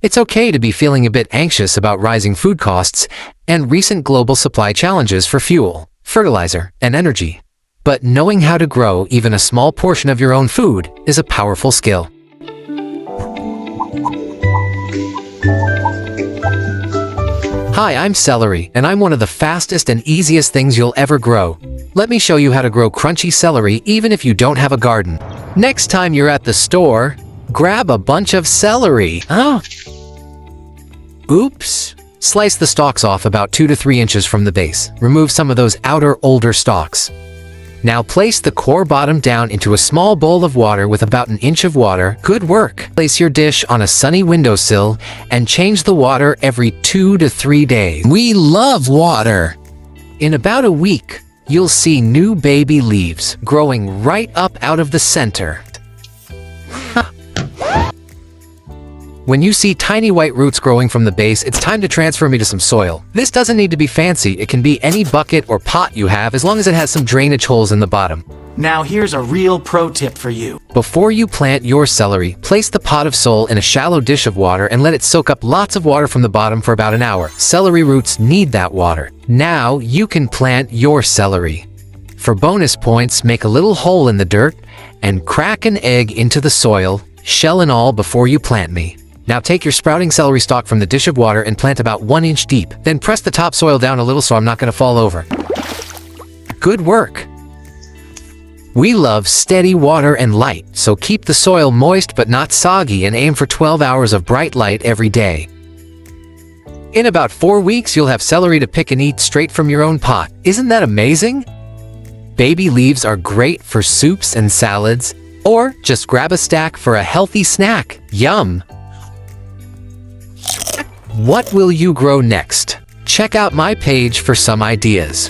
It's okay to be feeling a bit anxious about rising food costs and recent global supply challenges for fuel, fertilizer, and energy. But knowing how to grow even a small portion of your own food is a powerful skill. Hi, I'm Celery, and I'm one of the fastest and easiest things you'll ever grow. Let me show you how to grow crunchy celery even if you don't have a garden. Next time you're at the store, grab a bunch of celery. Oops. Slice the stalks off about 2 to 3 inches from the base. Remove some of those outer, older stalks. Now place the core bottom down into a small bowl of water with about an inch of water. Good work. Place your dish on a sunny windowsill and change the water every 2 to 3 days. We love water. In about a week, you'll see new baby leaves growing right up out of the center. When you see tiny white roots growing from the base, it's time to transfer me to some soil. This doesn't need to be fancy. It can be any bucket or pot you have as long as it has some drainage holes in the bottom. Now here's a real pro tip for you. Before you plant your celery, place the pot of soil in a shallow dish of water and let it soak up lots of water from the bottom for about an hour. Celery roots need that water. Now you can plant your celery. For bonus points, make a little hole in the dirt and crack an egg into the soil, shell and all, before you plant me. Now take your sprouting celery stalk from the dish of water and plant about 1 inch deep. Then press the topsoil down a little so I'm not going to fall over. Good work. We love steady water and light, so keep the soil moist but not soggy and aim for 12 hours of bright light every day. In about 4 weeks, you'll have celery to pick and eat straight from your own pot. Isn't that amazing? Baby leaves are great for soups and salads, or just grab a stack for a healthy snack. Yum! What will you grow next? Check out my page for some ideas.